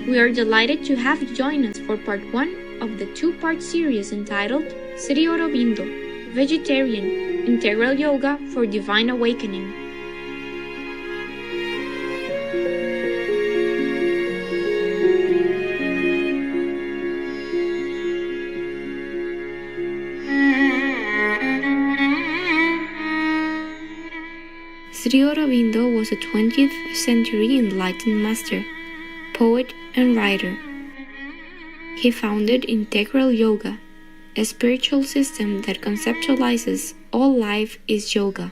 We are delighted to have you join us for part 1 of the 2-part series entitled Sri Aurobindo, Vegetarian, Integral Yoga for Divine Awakening. Sri Aurobindo was a 20th century enlightened master, poet, and writer. He founded Integral Yoga, a spiritual system that conceptualizes all life is yoga.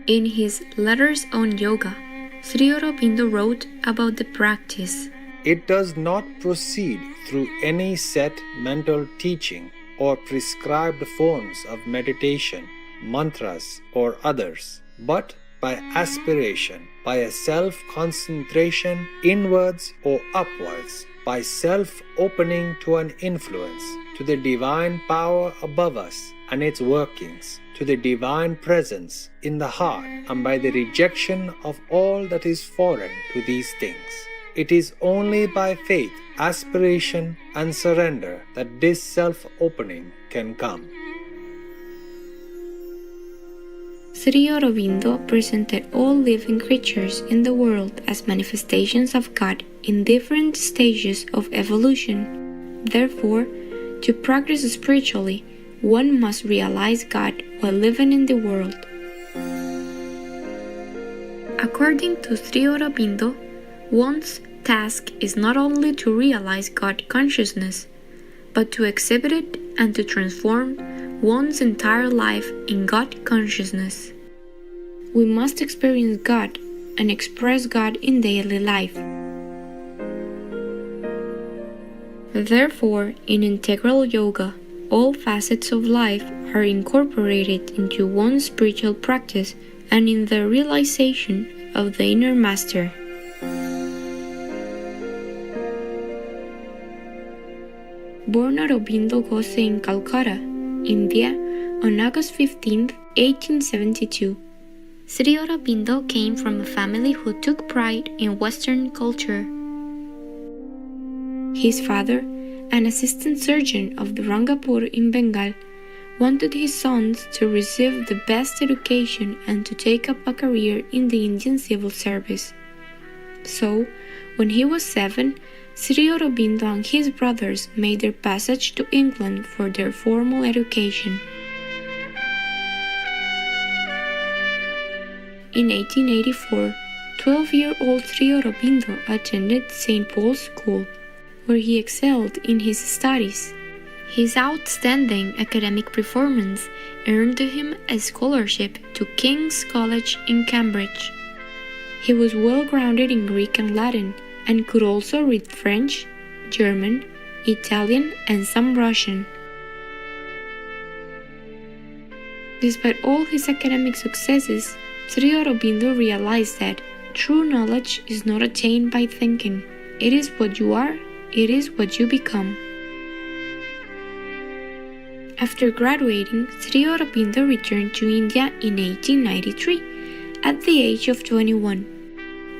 In his Letters on Yoga, Sri Aurobindo wrote about the practice. It does not proceed through any set mental teaching or prescribed forms of meditation, mantras, or others, but by aspiration, by a self-concentration inwards or upwards, by self-opening to an influence, to the divine power above us and its workings, to the divine presence in the heart, and by the rejection of all that is foreign to these things. It is only by faith, aspiration, and surrender that this self-opening can come. Sri Aurobindo presented all living creatures in the world as manifestations of God in different stages of evolution. Therefore, to progress spiritually, one must realize God while living in the world. According to Sri Aurobindo, one's task is not only to realize God consciousness, but to exhibit it and to transform one's entire life in God consciousness. We must experience God and express God in daily life. Therefore, in Integral Yoga, all facets of life are incorporated into one's spiritual practice and in the realization of the inner master. Born Aurobindo Ghose in Calcutta, India, on August 15, 1872. Sri Aurobindo came from a family who took pride in Western culture. His father, an assistant surgeon of the Rangapur in Bengal, wanted his sons to receive the best education and to take up a career in the Indian civil service. So, when he was 7, Sri Aurobindo and his brothers made their passage to England for their formal education. In 1884, 12-year-old Sri Aurobindo attended St. Paul's School, where he excelled in his studies. His outstanding academic performance earned him a scholarship to King's College in Cambridge. He was well grounded in Greek and Latin, and could also read French, German, Italian, and some Russian. Despite all his academic successes, Sri Aurobindo realized that true knowledge is not attained by thinking. It is what you are, it is what you become. After graduating, Sri Aurobindo returned to India in 1893 at the age of 21.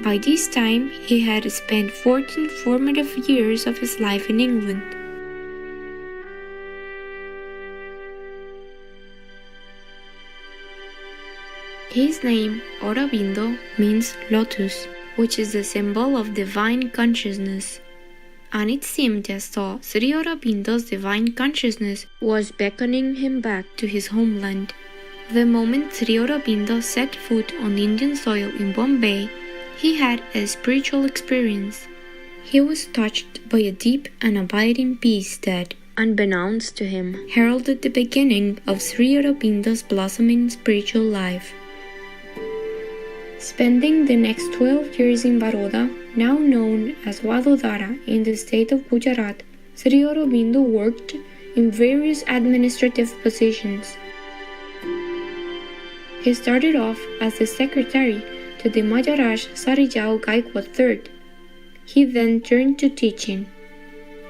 By this time, he had spent 14 formative years of his life in England. His name, Aurobindo, means lotus, which is the symbol of divine consciousness. And it seemed as though Sri Aurobindo's divine consciousness was beckoning him back to his homeland. The moment Sri Aurobindo set foot on Indian soil in Bombay, he had a spiritual experience. He was touched by a deep and abiding peace that, unbeknownst to him, heralded the beginning of Sri Aurobindo's blossoming spiritual life. Spending the next 12 years in Baroda, now known as Vadodara in the state of Gujarat, Sri Aurobindo worked in various administrative positions. He started off as the secretary to the Maharaj Sarijao Gaikwad III. He then turned to teaching.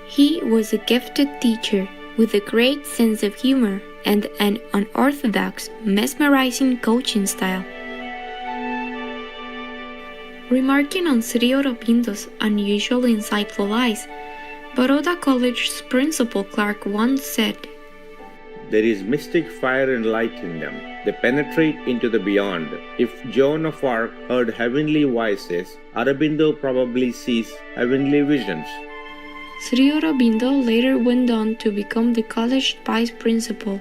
He was a gifted teacher with a great sense of humor and an unorthodox, mesmerizing coaching style. Remarking on Sri Aurobindo's unusual insightful eyes, Baroda College's principal Clark once said, "There is mystic fire and light in them. They penetrate into the beyond. If Joan of Arc heard heavenly voices, Aurobindo probably sees heavenly visions." Sri Aurobindo later went on to become the college vice principal.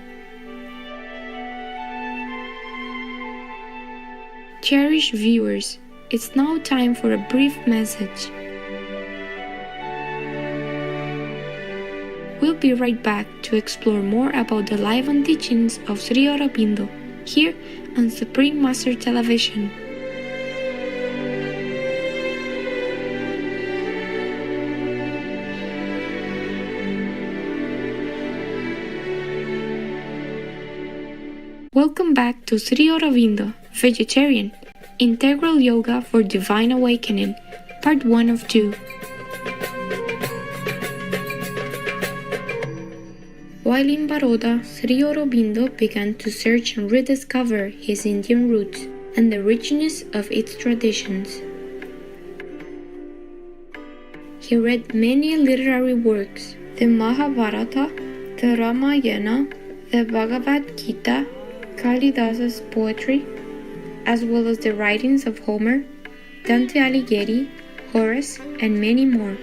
Cherished viewers, it's now time for a brief message. We'll be right back to explore more about the life and teachings of Sri Aurobindo here on Supreme Master Television. Welcome back to Sri Aurobindo, Vegetarian, Integral Yoga for Divine Awakening, Part 1 of 2. While in Baroda, Sri Aurobindo began to search and rediscover his Indian roots and the richness of its traditions. He read many literary works, the Mahabharata, the Ramayana, the Bhagavad Gita, Kalidasa's poetry, as well as the writings of Homer, Dante Alighieri, Horace, and many more.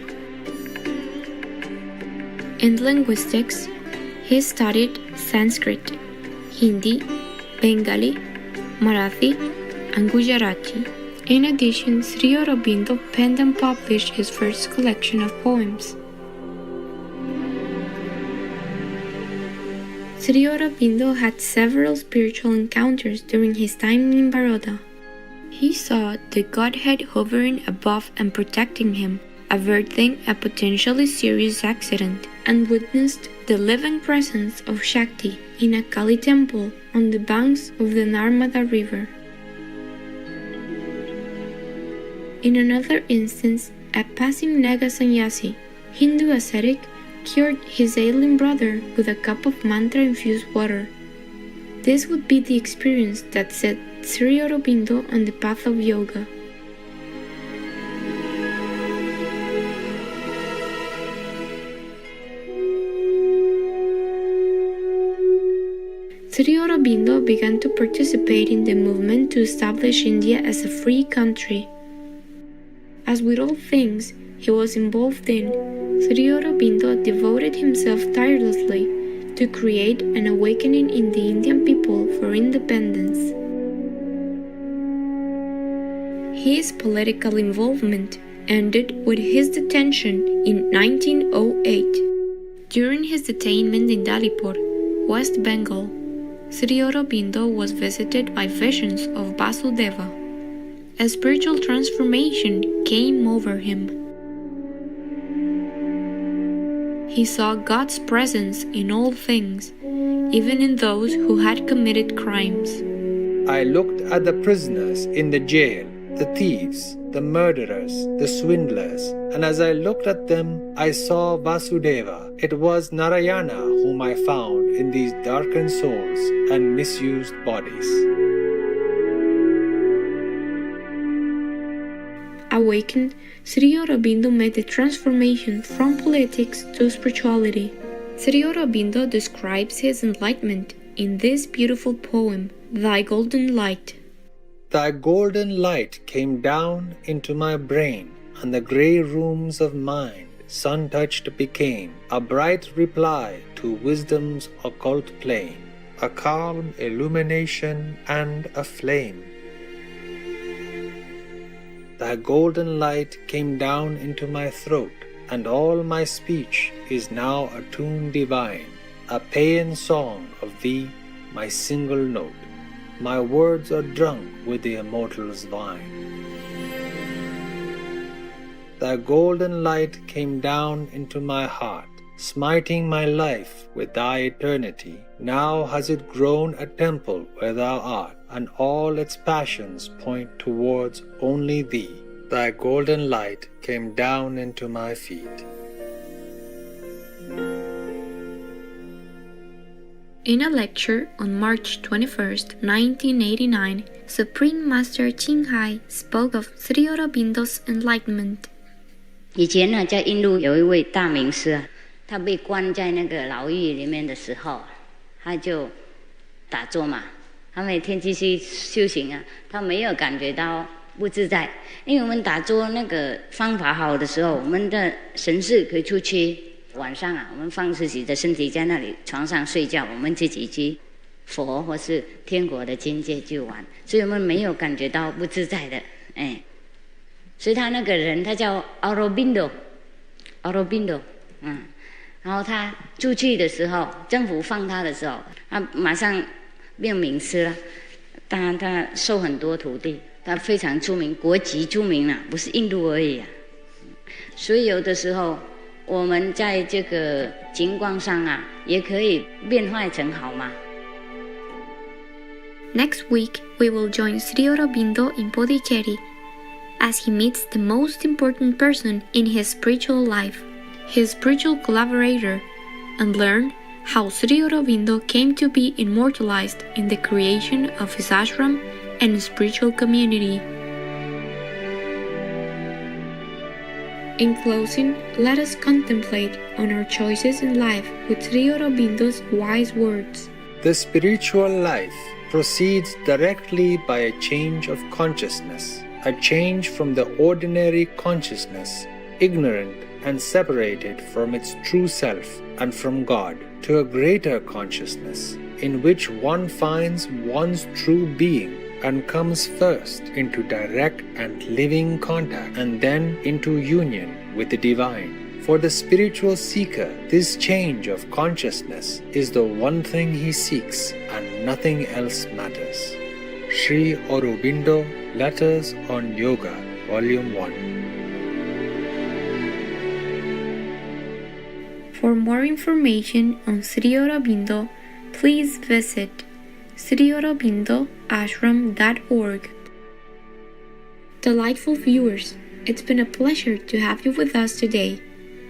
In linguistics, he studied Sanskrit, Hindi, Bengali, Marathi, and Gujarati. In addition, Sri Aurobindo penned and published his first collection of poems. Sri Aurobindo had several spiritual encounters during his time in Baroda. He saw the Godhead hovering above and protecting him, averting a potentially serious accident, and witnessed the living presence of Shakti in a Kali temple on the banks of the Narmada River. In another instance, a passing Naga sannyasi, Hindu ascetic, cured his ailing brother with a cup of mantra-infused water. This would be the experience that set Sri Aurobindo on the path of yoga. Sri Aurobindo began to participate in the movement to establish India as a free country. As with all things he was involved in, Sri Aurobindo devoted himself tirelessly to create an awakening in the Indian people for independence. His political involvement ended with his detention in 1908. During his detainment in Dalipur, West Bengal, Sri Aurobindo was visited by visions of Vasudeva. A spiritual transformation came over him. He saw God's presence in all things, even in those who had committed crimes. I looked at the prisoners in the jail, the thieves, the murderers, the swindlers, and as I looked at them, I saw Vasudeva. It was Narayana whom I found in these darkened souls and misused bodies. Awakened, Sri Aurobindo made the transformation from politics to spirituality. Sri Aurobindo describes his enlightenment in this beautiful poem, Thy Golden Light. Thy golden light came down into my brain, and the grey rooms of mind, sun-touched, became a bright reply to wisdom's occult plane, a calm illumination and a flame. Thy golden light came down into my throat, and all my speech is now a tune divine, a paean song of thee, my single note. My words are drunk with the immortal's wine. Thy golden light came down into my heart, smiting my life with thy eternity. Now has it grown a temple where thou art, and all its passions point towards only thee. Thy golden light came down into my feet. In a lecture on March 21st, 1989, Supreme Master Ching Hai spoke of Sri Aurobindo's enlightenment. 以前呢，在印度有一位大名师啊，他被关在那个牢狱里面的时候，他就打坐嘛。他每天继续修行啊，他没有感觉到不自在，因为我们打坐那个方法好的时候，我们的神识可以出去。晚上啊，我们放自己的身体在那里床上睡觉，我们自己去佛或是天国的境界去玩，所以我们没有感觉到不自在的，所以他那个人他叫 Aurobindo， 然后他出去的时候，政府放他的时候，他马上变名师了，他收很多徒弟，他非常出名，国籍出名了，不是印度而已啊。所以有的时候我们在这个情况上啊，也可以变坏成好嘛。Next week, we will join Sri Aurobindo in Pondicherry as he meets the most important person in his spiritual life, his spiritual collaborator, and learn how Sri Aurobindo came to be immortalized in the creation of his ashram and spiritual community. In closing, let us contemplate on our choices in life with Sri Aurobindo's wise words. The spiritual life proceeds directly by a change of consciousness, a change from the ordinary consciousness, ignorant and separated from its true self and from God, to a greater consciousness, in which one finds one's true being and comes first into direct and living contact and then into union with the divine. For the spiritual seeker, this change of consciousness is the one thing he seeks and nothing else matters. Sri Aurobindo, Letters on Yoga, Volume 1. For more information on Sri Aurobindo, please visit sriaurobindoashram.org. Delightful viewers, it's been a pleasure to have you with us today.